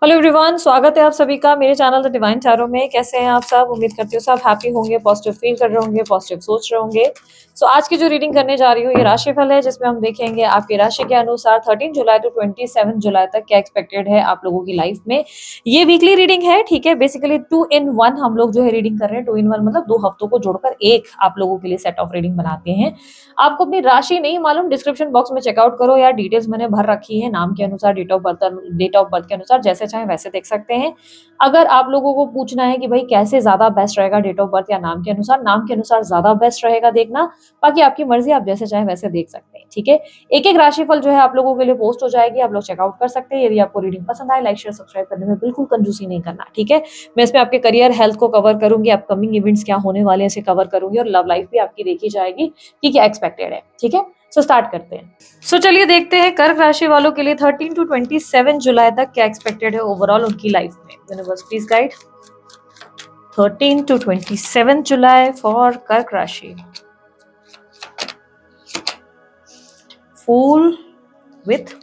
Hello everyone, स्वागत है आप सभी का मेरे चैनल द डिवाइन टैरो में। कैसे हैं आप सब? उम्मीद करती हूँ सब हैप्पी होंगे, पॉजिटिव फील कर रहे होंगे, पॉजिटिव सोच रहे होंगे। आज की जो रीडिंग करने जा रही हूँ ये राशिफल है, जिसमें हम देखेंगे आपकी राशि के अनुसार 13 जुलाई टू 27 जुलाई तक क्या एक्सपेक्टेड है आप लोगों की लाइफ में। ये वीकली रीडिंग है, ठीक है। बेसिकली 2 in 1 हम लोग जो है रीडिंग कर रहे हैं। 2 in 1 मतलब 2 हफ्तों को जोड़कर एक आप लोगों के लिए सेट ऑफ रीडिंग बनाते हैं। आपको अपनी राशि नहीं मालूम, डिस्क्रिप्शन बॉक्स में चेकआउट करो, या डिटेल्स मैंने भर रखी है नाम के अनुसार, डेट ऑफ बर्थ के अनुसार, जैसे चाहे वैसे देख सकते हैं। अगर आप लोगों को पूछना है कि भाई कैसे ज्यादा बेस्ट रहेगा, डेट ऑफ बर्थ या नाम के अनुसार ज्यादा बेस्ट रहेगा देखना। बाकी आपकी मर्जी, आप जैसे चाहे वैसे देख सकते हैं, ठीक है। एक एक राशिफल जो है आप लोगों के लिए पोस्ट हो जाएगी, आप लोग चेकआउट कर सकते हैं। यदि आपको रीडिंग पसंद आए, लाइक शेयर सब्सक्राइब करने में बिल्कुल कंजूसी नहीं करना, ठीक है। मैं इसमें आपके करियर, हेल्थ को कवर करूंगी, अपकमिंग इवेंट्स क्या होने वाले हैं इसे कवर करूंगी, और लव लाइफ भी आपकी देखी जाएगी कि क्या एक्सपेक्टेड है, ठीक है। स्टार्ट करते हैं। चलिए देखते हैं कर्क राशि वालों के लिए 13 टू 27 जुलाई तक क्या एक्सपेक्टेड है ओवरऑल उनकी लाइफ में। Universe please guide 13 to 27 July for कर्क राशि। Fool with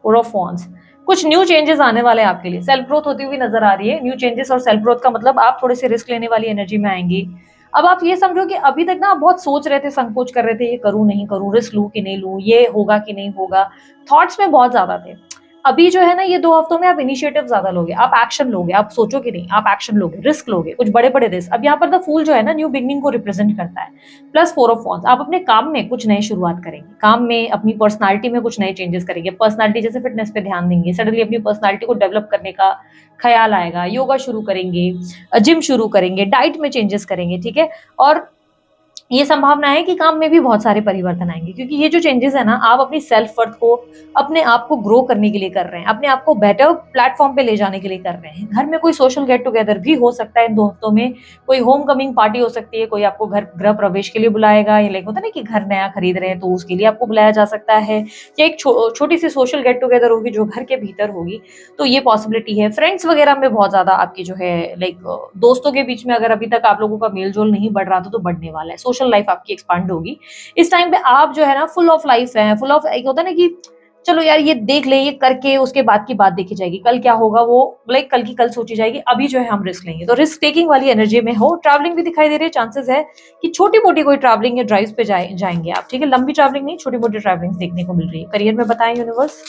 four of wands. कुछ न्यू चेंजेस आने वाले हैं आपके लिए, सेल्फ ग्रोथ होती हुई नजर आ रही है। न्यू चेंजेस और सेल्फ ग्रोथ का मतलब आप थोड़े से रिस्क लेने वाली एनर्जी में आएंगी। अब आप ये समझो कि अभी तक ना आप बहुत सोच रहे थे, संकोच कर रहे थे, ये करूं नहीं करूं, रिस्क लूं कि नहीं लूं, ये होगा कि नहीं होगा, थॉट्स में बहुत ज्यादा थे। अभी जो है ना, ये 2 हफ्तों में आप इनिशिएटिव ज्यादा लोगे, आप एक्शन लोगे, आप सोचो कि नहीं, आप एक्शन लोगे, रिस्क लोगे, कुछ बड़े बड़े रिस्क। अब यहाँ पर द फूल जो है ना, न्यू बिगनिंग को रिप्रेजेंट करता है। प्लस फोर ऑफ वॉन्ड्स, आप अपने काम में कुछ नई शुरुआत करेंगे, काम में अपनी पर्सनालिटी में कुछ नए चेंजेस करेंगे। पर्सनालिटी जैसे फिटनेस पे ध्यान देंगे, सडनली अपनी पर्सनालिटी को डेवलप करने का ख्याल आएगा, योगा शुरू करेंगे, जिम शुरू करेंगे, डाइट में चेंजेस करेंगे, ठीक है। और ये संभावना है कि काम में भी बहुत सारे परिवर्तन आएंगे, क्योंकि ये जो चेंजेस है ना, आप अपनी सेल्फ वर्थ को, अपने आप को ग्रो करने के लिए कर रहे हैं, अपने आप को बेटर प्लेटफॉर्म पे ले जाने के लिए कर रहे हैं। घर में कोई सोशल गेट टुगेदर भी हो सकता है इन 2 हफ्तों में, कोई होम कमिंग पार्टी हो सकती है, कोई आपको घर गृह प्रवेश के लिए बुलाएगा, या लाइक होता है ना कि घर नया खरीद रहे हैं तो उसके लिए आपको बुलाया जा सकता है, या एक छोटी सी सोशल गेट टुगेदर होगी जो घर के भीतर होगी, तो ये पॉसिबिलिटी है। फ्रेंड्स वगैरह में बहुत ज्यादा आपकी जो है लाइक दोस्तों के बीच में अगर अभी तक आप लोगों का मेल जोल नहीं बढ़ रहा था तो बढ़ने वाला है। सोशल लाइफ आपकी एक्सपांड होगी इस टाइम पे। आप जो है ना फुल ऑफ लाइफ है, फुल ऑफ एक होता है ना कि चलो यार ये देख ले, ये करके उसके बाद की बात देखी जाएगी, कल क्या होगा वो लाइक कल की कल सोची जाएगी। अभी जो है हम रिस्क लेंगे, तो रिस्क टेकिंग वाली एनर्जी में हो। ट्रैवलिंग भी दिखाई दे रही है, चांसेस है कि छोटी मोटी कोई ट्रैवलिंग या ड्राइव पे जाएंगे आप, ठीक है। लंबी ट्रैवलिंग नहीं, छोटी मोटी ट्रैवलिंग देखने को मिल रही है। करियर में बताएं यूनिवर्स।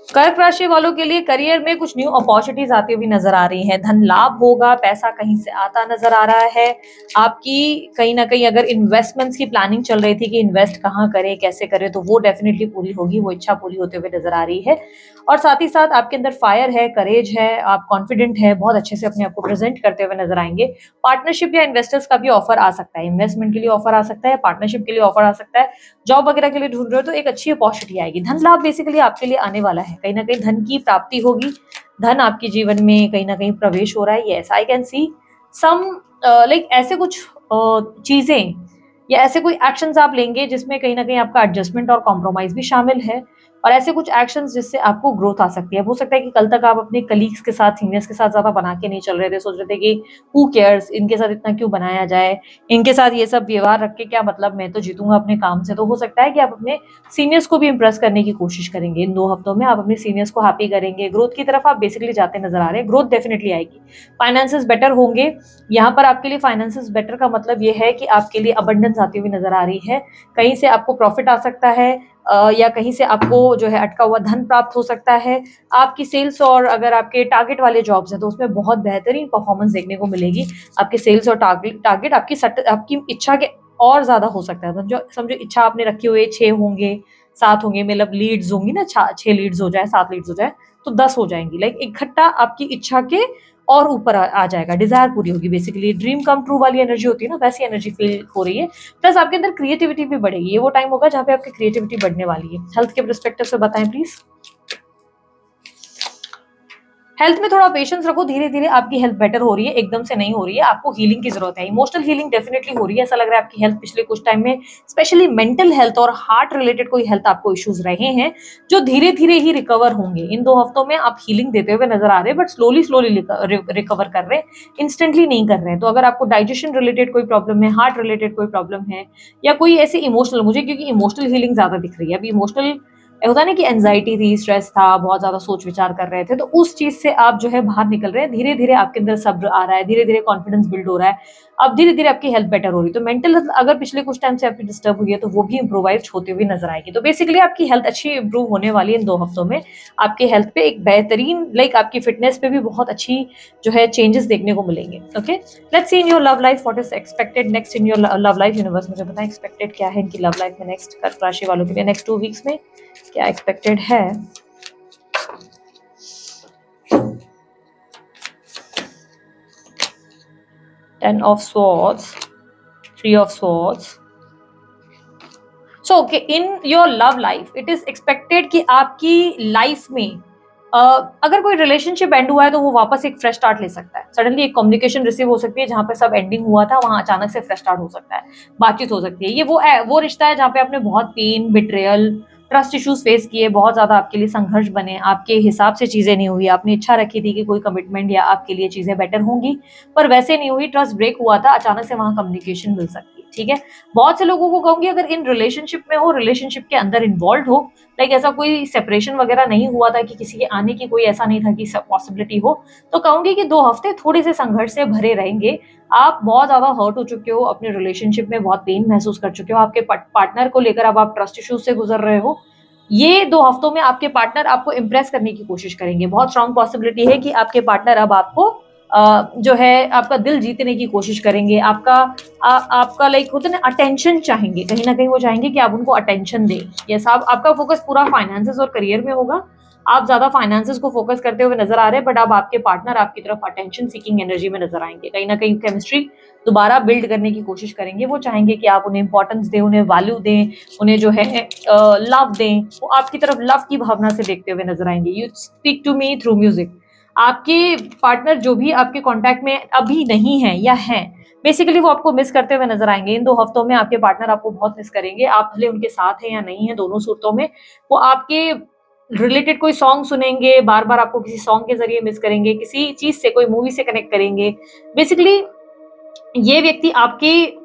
कर्क राशि वालों के लिए करियर में कुछ न्यू अपॉर्चुनिटीज आती हुई नजर आ रही है, धन लाभ होगा, पैसा कहीं से आता नजर आ रहा है। आपकी कहीं ना कहीं अगर इन्वेस्टमेंट्स की प्लानिंग चल रही थी कि इन्वेस्ट कहाँ करें, कैसे करें, तो वो डेफिनेटली पूरी होगी, वो इच्छा पूरी होते हुए नजर आ रही है। और साथ ही साथ आपके अंदर फायर है, करेज है, आप कॉन्फिडेंट है, बहुत अच्छे से अपने आप को प्रेजेंट करते हुए नजर आएंगे। पार्टनरशिप या इन्वेस्टर्स का भी ऑफर आ सकता है, इन्वेस्टमेंट के लिए ऑफर आ सकता है, पार्टनरशिप के लिए ऑफर आ सकता है। जॉब वगैरह के लिए ढूंढ रहे हो तो एक अच्छी अपॉर्चुनिटी आएगी। धन लाभ बेसिकली आपके लिए आने वाला है, कहीं ना कहीं धन की प्राप्ति होगी, धन आपके जीवन में कहीं ना कहीं प्रवेश हो रहा है। Yes, I can see some like ऐसे कुछ चीजें या ऐसे कोई एक्शंस आप लेंगे जिसमें कहीं ना कहीं आपका एडजस्टमेंट और कॉम्प्रोमाइज भी शामिल है। और ऐसे कुछ एक्शंस जिससे आपको ग्रोथ आ सकती है। हो सकता है कि कल तक आप अपने कलीग्स के साथ, सीनियर्स के साथ ज्यादा बना के नहीं चल रहे थे, सोच रहे थे कि हु केयर्स, इनके साथ इतना क्यों बनाया जाए, इनके साथ ये सब व्यवहार रख के क्या मतलब, मैं तो जीतूंगा अपने काम से। तो हो सकता है कि आप अपने सीनियर्स को भी इंप्रेस करने की कोशिश करेंगे। इन 2 हफ्तों में आप अपने सीनियर्स को हैप्पी करेंगे, ग्रोथ की तरफ आप बेसिकली जाते नजर आ रहे हैं। ग्रोथ डेफिनेटली आएगी, फाइनेंसेस बेटर होंगे। यहाँ पर आपके लिए फाइनेंसेस बेटर का मतलब ये है कि आपके लिए अबंडेंस आती हुई नजर आ रही है। कहीं से आपको प्रॉफिट आ सकता है, या कहीं से आपको जो है अटका हुआ धन प्राप्त हो सकता है। आपकी सेल्स और अगर आपके टारगेट वाले जॉब्स हैं तो उसमें बहुत बेहतरीन परफॉर्मेंस देखने को मिलेगी। आपके सेल्स और टारगेट आपकी इच्छा के और ज्यादा हो सकता है। समझो इच्छा आपने रखी हुई 6 होंगे, 7 होंगे, मतलब लीड्स होंगी ना, 6 लीड्स हो जाए, 7 लीड्स हो जाए तो 10 हो जाएंगी। लाइक इकट्ठा आपकी इच्छा के और ऊपर आ जाएगा, डिजायर पूरी होगी। बेसिकली ड्रीम कम ट्रू वाली एनर्जी होती है ना, वैसी एनर्जी फील हो रही है। प्लस आपके अंदर क्रिएटिविटी भी बढ़ेगी। ये वो टाइम होगा जहाँ पे आपकी क्रिएटिविटी बढ़ने वाली है। हेल्थ के परस्पेक्टिव से बताएं प्लीज। हेल्थ में थोड़ा पेशेंस रखो, धीरे धीरे आपकी हेल्थ बेटर हो रही है, एकदम से नहीं हो रही है। आपको हीलिंग की जरूरत है, इमोशनल हीलिंग डेफिनेटली हो रही है। ऐसा लग रहा है आपकी हेल्थ पिछले कुछ टाइम में, स्पेशली मेंटल हेल्थ और हार्ट रिलेटेड कोई हेल्थ आपको इश्यूज रहे हैं जो धीरे धीरे ही रिकवर होंगे। इन 2 हफ्तों में आप हीलिंग देते हुए नजर आ रहे हैं, बट स्लोली स्लोली रिकवर कर रहे हैं, इंस्टेंटली नहीं कर रहे हैं। तो अगर आपको डाइजेशन रिलेटेड कोई प्रॉब्लम है, हार्ट रिलेटेड कोई प्रॉब्लम है, या कोई ऐसी इमोशनल, मुझे क्योंकि इमोशनल हीलिंग ज्यादा दिख रही है अभी, इमोशनल होता है ना कि एंजाइटी थी, स्ट्रेस था, बहुत ज्यादा सोच विचार कर रहे थे, तो उस चीज से आप जो है बाहर निकल रहे हैं। धीरे धीरे आपके अंदर सब्र आ रहा है, धीरे धीरे कॉन्फिडेंस बिल्ड हो रहा है, अब धीरे धीरे आपकी हेल्थ बेटर हो रही है। तो मेंटल हेल्थ अगर पिछले कुछ टाइम से आपकी डिस्टर्ब हुई है तो वो भी इम्प्रोवाइज होती हुई नजर आएगी। तो बेसिकली आपकी हेल्थ अच्छी इंप्रूव होने वाली है इन 2 हफ्तों में। आपके हेल्थ पे एक बेहतरीन आपकी फिटनेस पे भी बहुत अच्छी जो है चेंजेस देखने को मिलेंगे। Okay, let's see in your love life what is expected next in your love life. Universe मुझे बताएं एक्सपेक्टेड क्या है इनकी लव लाइफ में नेक्स्ट, कर्क राशि वालों के लिए नेक्स्ट 2 वीक्स में क्या एक्सपेक्टेड है। 10 of swords, 3 of swords. So okay, in your love life it is expected कि आपकी लाइफ में अगर कोई रिलेशनशिप एंड हुआ है तो वो वापस एक फ्रेश स्टार्ट ले सकता है। सडनली एक कम्युनिकेशन रिसीव हो सकती है जहां पे सब एंडिंग हुआ था, वहां अचानक से फ्रेश स्टार्ट हो सकता है, बातचीत हो सकती है। ये वो रिश्ता है जहाँ पे आपने बहुत pain, betrayal, trust issues face किए, बहुत ज्यादा आपके लिए संघर्ष बने, आपके हिसाब से चीजें नहीं हुई, आपने इच्छा रखी थी कि कोई कमिटमेंट या आपके लिए चीजें बेटर होंगी, पर वैसे नहीं हुई, ट्रस्ट ब्रेक हुआ था, अचानक से वहां कम्युनिकेशन मिल सकती है। ठीक है, बहुत से लोगों को कहूंगी अगर इन रिलेशनशिप में हो, रिलेशनशिप के अंदर इन्वॉल्व हो, ऐसा कोई सेपरेशन वगैरह नहीं हुआ था कि किसी के आने की कोई ऐसा नहीं था कि पॉसिबिलिटी हो, तो कहूंगी कि 2 हफ्ते थोड़े से संघर्ष से भरे रहेंगे। आप बहुत ज्यादा हर्ट हो चुके हो, अपने रिलेशनशिप में बहुत पेन महसूस कर चुके हो, आपके पार्टनर को लेकर अब आप ट्रस्ट इश्यूज से गुजर रहे हो। ये 2 हफ्तों में आपके पार्टनर आपको इम्प्रेस करने की कोशिश करेंगे। बहुत स्ट्रांग पॉसिबिलिटी है कि आपके पार्टनर अब आपको जो है आपका दिल जीतने की कोशिश करेंगे, आपका होता है ना अटेंशन चाहेंगे, कहीं ना कहीं वो चाहेंगे कि आप उनको अटेंशन दें। ये सब आपका फोकस पूरा फाइनेंसेस और करियर में होगा, आप ज्यादा फाइनेंसेस को फोकस करते हुए नजर आ रहे हैं, बट अब आपके पार्टनर आपकी तरफ अटेंशन सीकिंग एनर्जी में नजर आएंगे। कहीं ना कहीं केमिस्ट्री दोबारा बिल्ड करने की कोशिश करेंगे। वो चाहेंगे कि आप उन्हें इंपॉर्टेंस दें, उन्हें वैल्यू दें, उन्हें जो है लव दें। वो आपकी तरफ लव की भावना से देखते हुए नजर आएंगे। You speak to me through music. आपके पार्टनर जो भी आपके कांटेक्ट में अभी नहीं है या हैं, बेसिकली वो आपको मिस करते हुए नजर आएंगे। इन 2 हफ्तों में आपके पार्टनर आपको बहुत मिस करेंगे। आप भले उनके साथ हैं या नहीं है, दोनों सूरतों में वो आपके रिलेटेड कोई सॉन्ग सुनेंगे, बार बार आपको किसी सॉन्ग के जरिए मिस करेंगे, किसी चीज से, कोई मूवी से कनेक्ट करेंगे। बेसिकली ये व्यक्ति आपके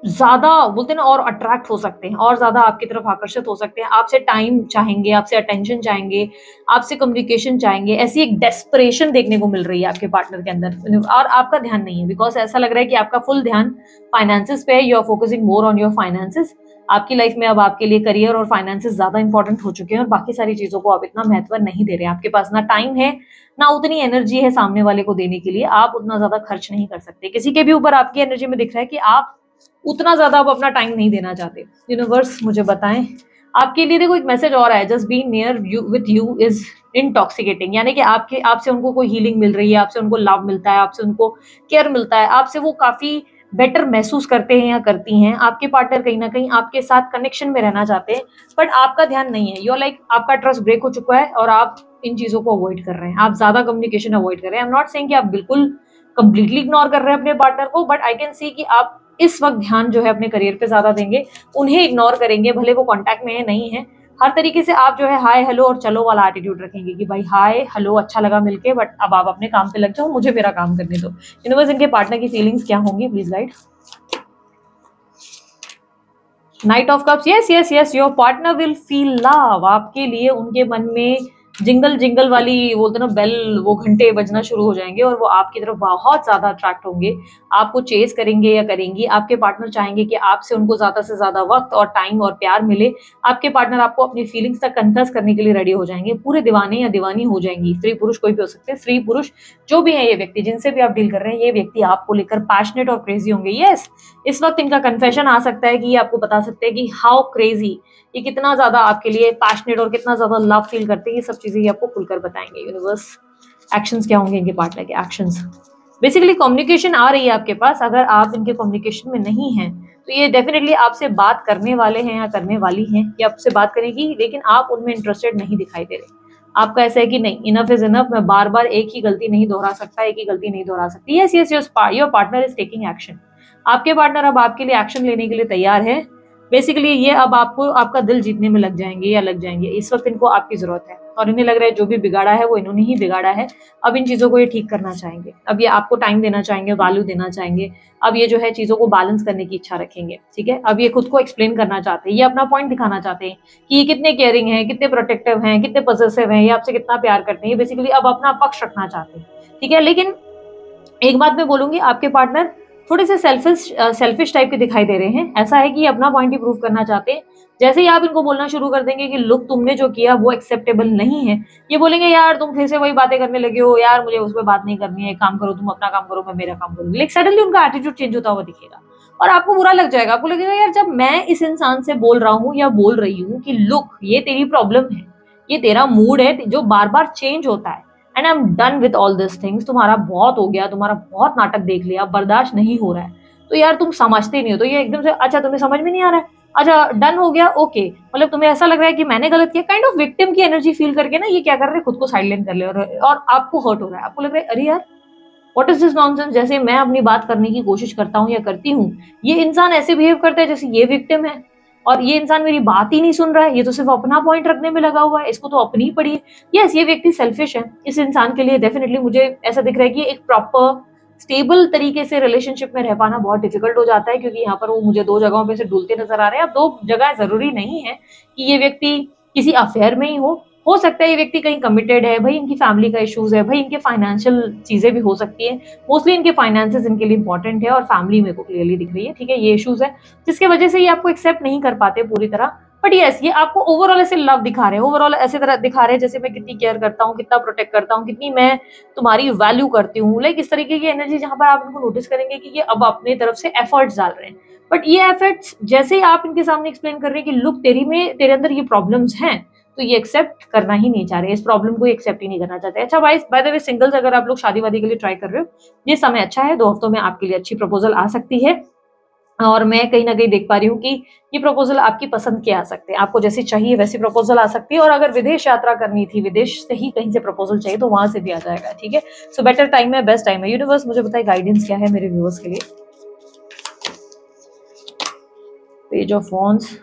ज्यादा बोलते हैं ना और अट्रैक्ट हो सकते हैं, और ज्यादा आपकी तरफ आकर्षित हो सकते हैं, आपसे टाइम चाहेंगे, आपसे अटेंशन चाहेंगे, आपसे कम्युनिकेशन चाहेंगे। ऐसी एक डेस्परेशन देखने को मिल रही है आपके पार्टनर के अंदर, और आपका ध्यान नहीं है, बिकॉज ऐसा लग रहा है कि आपका फुल ध्यान फाइनेंसेस पे है। You are focusing more on your finances. आपकी लाइफ में अब आपके लिए करियर और फाइनेंसेस ज्यादा इंपॉर्टेंट हो चुके हैं, और बाकी सारी चीजों को आप इतना महत्व नहीं दे रहे हैं। आपके पास ना टाइम है, ना उतनी एनर्जी है सामने वाले को देने के लिए। आप उतना ज्यादा खर्च नहीं कर सकते किसी के भी ऊपर। आपकी एनर्जी में दिख रहा है कि आप उतना ज्यादा आप अपना टाइम नहीं देना चाहते। यूनिवर्स मुझे बताएं आपके लिए। देखो एक मैसेज और है, just being near you with you is intoxicating, यानी कि आपसे उनको कोई हीलिंग मिल रही है, आपसे उनको लव मिलता है, आपसे उनको केयर मिलता है, आपसे वो काफी बेटर महसूस करते हैं या करती हैं। आपके पार्टनर कहीं ना कहीं आपके साथ कनेक्शन में रहना चाहते हैं, बट आपका ध्यान नहीं है। यू आपका ट्रस्ट ब्रेक हो चुका है और आप इन चीजों को अवॉइड कर रहे हैं, आप ज्यादा कम्युनिकेशन अवॉइड कर रहे हैं। आई एम नॉट सेइंग कि आप बिल्कुल कंप्लीटली इग्नोर कर रहे हैं अपने पार्टनर को, बट आई कैन सी कि आप इस वक्त ध्यान जो है अपने करियर पे ज्यादा देंगे, उन्हें इग्नोर करेंगे, भले वो कांटेक्ट में है नहीं है। हर तरीके से आप जो है हाय हेलो और चलो वाला एटीट्यूड रखेंगे कि भाई हाय हेलो अच्छा लगा मिलके, बट अब आप अपने काम पे लग जाओ, मुझे मेरा काम करने दो। यूनिवर्स इनके पार्टनर की फीलिंग्स क्या होंगी, please guide. Night of cups, yes yes yes, your partner will feel love. आपके लिए उनके मन में जिंगल जिंगल वाली बोलते ना बेल, वो घंटे बजना शुरू हो जाएंगे और वो आपकी तरफ बहुत ज्यादा अट्रैक्ट होंगे, आपको चेस करेंगे या करेंगी। आपके पार्टनर चाहेंगे कि आपसे उनको ज्यादा से ज्यादा वक्त और टाइम और प्यार मिले। आपके पार्टनर आपको अपनी फीलिंग्स तक कन्फेस करने के लिए रेडी हो जाएंगे, पूरे दीवाने या दीवानी हो जाएंगी। स्त्री पुरुष कोई भी हो सकते हैं, स्त्री पुरुष जो भी है, ये व्यक्ति जिनसे भी आप डील कर रहे हैं, ये व्यक्ति आपको लेकर पैशनेट और क्रेजी होंगे। यस, इस वक्त इनका कन्फेशन आ सकता है कि ये आपको बता सकते हैं कि हाउ क्रेजी, ये कितना ज्यादा आपके लिए पैशनेट और कितना ज्यादा लव फील करते हैं। ये सब चीजें ये आपको खुलकर बताएंगे। यूनिवर्स एक्शंस क्या होंगे इनके पार्टनर के एक्शंस। बेसिकली कम्युनिकेशन आ रही है आपके पास, अगर आप इनके कम्युनिकेशन में नहीं हैं तो ये डेफिनेटली आपसे बात करने वाले हैं या करने वाली हैं, या आपसे बात करेगी, लेकिन आप उनमें इंटरेस्टेड नहीं दिखाई दे रहे। आपका ऐसा है कि नहीं, इनफ इज इनफ, मैं बार बार एक ही गलती नहीं दोहरा सकता, एक ही गलती नहीं दोहरा सकती। Yes yes, your partner is taking action. आपके पार्टनर अब आपके लिए एक्शन लेने के लिए तैयार है। बेसिकली ये अब आपको आपका दिल जीतने में लग जाएंगे या लग जाएंगे। इस वक्त इनको आपकी जरूरत है। और इन्हें लग रहा है जो भी बिगाड़ा है वो इन्होंने ही बिगाड़ा है। अब इन चीज़ों को ये ठीक करना चाहेंगे, अब ये आपको टाइम देना चाहेंगे, वैल्यू देना चाहेंगे, अब ये जो है चीज़ों को बैलेंस करने की इच्छा रखेंगे, ठीक है। अब ये खुद को एक्सप्लेन करना चाहते हैं, ये अपना पॉइंट दिखाना चाहते हैं कि ये कितने केयरिंग हैं, कितने प्रोटेक्टिव हैं, कितने पॉसेसिव हैं, ये आपसे कितना प्यार करते हैं, ये बेसिकली अब अपना पक्ष रखना चाहते हैं, ठीक है। लेकिन एक बात मैं बोलूंगी, आपके पार्टनर थोड़े से सेल्फिश टाइप के दिखाई दे रहे हैं। ऐसा है कि ये अपना पॉइंट ही प्रूव करना चाहते हैं। जैसे ही आप इनको बोलना शुरू कर देंगे कि लुक तुमने जो किया वो एक्सेप्टेबल नहीं है, ये बोलेंगे यार तुम फिर से वही बातें करने लगे हो, यार मुझे उस पर बात नहीं करनी है, एक काम करो तुम अपना काम करो, मैं मेरा काम करूंगी। लेकिन सडनली उनका एटीट्यूड चेंज होता हुआ दिखेगा और आपको बुरा लग जाएगा। आपको लगेगा यार जब मैं इस इंसान से बोल रहा हूँ या बोल रही हूँ कि लुक ये तेरी प्रॉब्लम है, ये तेरा मूड है जो बार बार चेंज होता है, and I am done with all this things, तुम्हारा बहुत हो गया, तुम्हारा बहुत नाटक देख लिया, बर्दाश्त नहीं हो रहा है, तो यार तुम समझते नहीं हो। तो ये एकदम से अच्छा तुम्हें समझ में नहीं आ रहा है, अच्छा डन हो गया, ओके, मतलब तुम्हें ऐसा लग रहा है कि मैंने गलत किया, काइंड ऑफ विक्टिम की एनर्जी फील करके ना ये क्या कर रहे हैं, खुद को साइडलाइन कर ले और आपको हर्ट हो रहा है। आपको लग रहा है अरे यार व्हाट इज दिस नॉनसेंस, जैसे मैं अपनी बात करने की कोशिश करता हूँ या करती हूँ, ये इंसान ऐसे बिहेव करता है जैसे ये विक्टिम है, और ये इंसान मेरी बात ही नहीं सुन रहा है, ये तो सिर्फ अपना पॉइंट रखने में लगा हुआ है, इसको तो अपनी ही पड़ी है। यस, ये व्यक्ति सेल्फिश है। इस इंसान के लिए डेफिनेटली मुझे ऐसा दिख रहा है कि एक प्रॉपर स्टेबल तरीके से रिलेशनशिप में रह पाना बहुत डिफिकल्ट हो जाता है, क्योंकि यहाँ पर वो मुझे दो जगहों पे से डुलते नजर आ रहे हैं। अब दो जगह जरूरी नहीं है कि ये व्यक्ति किसी अफेयर में ही हो सकता है ये व्यक्ति कहीं कमिटेड है, भाई इनकी फैमिली का इश्यूज है, भाई इनके फाइनेंशियल चीजें भी हो सकती है, मोस्टली इनके फाइनेंसेस इनके लिए इंपॉर्टेंट है और फैमिली मेरे को क्लियरली दिख रही है, ठीक है, ये इश्यूज है जिसकी वजह से ये आपको एक्सेप्ट नहीं कर पाते पूरी तरह। बट यस, ये आपको ओवरऑल ऐसे लव दिखा रहे हैं, ओवरऑल ऐसे तरह दिखा रहे हैं जैसे मैं कितनी केयर करता हूँ, कितना प्रोटेक्ट करता हूँ, कितनी मैं तुम्हारी वैल्यू करती हूँ, लाइक इस तरीके की एनर्जी, जहां पर आप इनको नोटिस करेंगे कि ये अब अपने तरफ से एफर्ट्स डाल रहे हैं। बट ये एफर्ट्स जैसे ही आप इनके सामने एक्सप्लेन कर रहे हैं कि लुक तेरे अंदर ये प्रॉब्लम्स हैं, तो ये एक्सेप्ट करना ही नहीं चाह रहे, इस प्रॉब्लम को एक्सेप्ट ही नहीं करना चाहते। अच्छा vice by the way, singles अगर आप लोग शादी वादी के लिए ट्राई कर रहे हो, ये समय अच्छा है, 2 हफ्तों में आपके लिए अच्छी प्रपोजल आ सकती है, और मैं कहीं ना कहीं देख पा रही हूँ कि ये प्रपोजल आपकी पसंद के आ सकते हैं, आपको जैसी चाहिए वैसी प्रपोजल आ सकती है। और अगर विदेश यात्रा करनी थी, विदेश से ही कहीं से प्रपोजल चाहिए, तो वहां से भी आ जाएगा, ठीक है। सो बेटर टाइम है, बेस्ट टाइम है। यूनिवर्स मुझे बताए गाइडेंस क्या है मेरे व्यूअर्स के लिए। Page of wands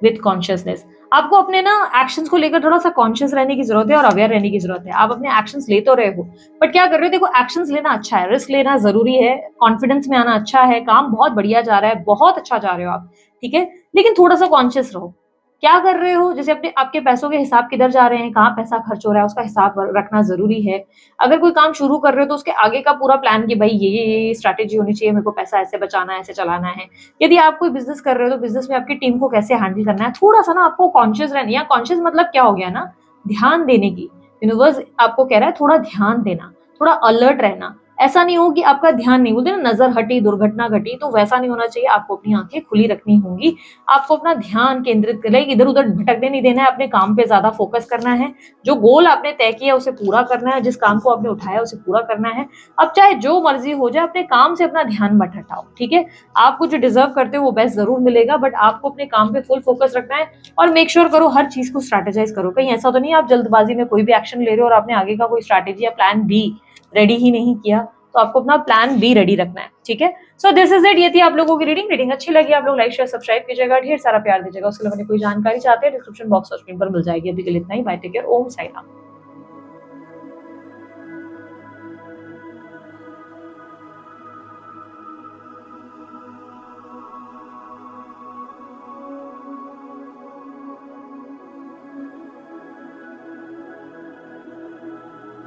with consciousness, आपको अपने ना एक्शंस को लेकर थोड़ा सा कॉन्शियस रहने की जरूरत है और अवेयर रहने की जरूरत है। आप अपने एक्शंस ले तो रहे हो, बट क्या कर रहे हो, देखो एक्शंस लेना अच्छा है, रिस्क लेना जरूरी है, कॉन्फिडेंस में आना अच्छा है, काम बहुत बढ़िया जा रहा है, बहुत अच्छा जा रहे हो आप, ठीक है, लेकिन थोड़ा सा कॉन्शियस रहो क्या कर रहे हो। जैसे अपने आपके पैसों के हिसाब किधर जा रहे हैं, कहाँ पैसा खर्च हो रहा है, उसका हिसाब रखना जरूरी है। अगर कोई काम शुरू कर रहे हो तो उसके आगे का पूरा प्लान कि भाई ये स्ट्रैटेजी होनी चाहिए, मेरे को पैसा ऐसे बचाना है, ऐसे चलाना है। यदि आप कोई बिजनेस कर रहे हो तो बिजनेस में आपकी टीम को कैसे हैंडल करना है, थोड़ा सा ना आपको कॉन्शियस रहना है। कॉन्शियस मतलब क्या हो गया ना, ध्यान देने की। यूनिवर्स आपको कह रहा है थोड़ा ध्यान देना, थोड़ा अलर्ट रहना। ऐसा नहीं हो कि आपका ध्यान नहीं, बोलते ना नजर हटी दुर्घटना घटी, तो वैसा नहीं होना चाहिए। आपको अपनी आंखें खुली रखनी होंगी, आपको अपना ध्यान केंद्रित कर, इधर उधर भटकने नहीं देना है, अपने काम पे ज्यादा फोकस करना है, जो गोल आपने तय किया उसे पूरा करना है, जिस काम को आपने उठाया उसे पूरा करना है। अब चाहे जो मर्जी हो जाए, अपने काम से अपना ध्यान मत हटाओ, ठीक है। आपको जो डिजर्व करते हो वो बेस्ट जरूर मिलेगा, बट आपको अपने काम पे फुल फोकस रखना है और मेक श्योर करो हर चीज को स्ट्रैटेजाइज करो। कहीं ऐसा तो नहीं आप जल्दबाजी में कोई भी एक्शन ले रहे हो और आपने आगे का कोई स्ट्रैटेजी या प्लान बी रेडी ही नहीं किया, तो आपको अपना प्लान बी रेडी रखना है, ठीक है। सो दिस इज इट, ये थी आप लोगों की रीडिंग अच्छी लगी आप लोग लाइक शेयर सब्सक्राइब कीजिएगा, ढेर सारा प्यार दीजिएगा। उसके अलावा कोई जानकारी चाहते हैं डिस्क्रिप्शन बॉक्स और स्क्रीन पर मिल जाएगी। अभी के लिए इतना ही, बाय, टेक केयर, ओम साई राम।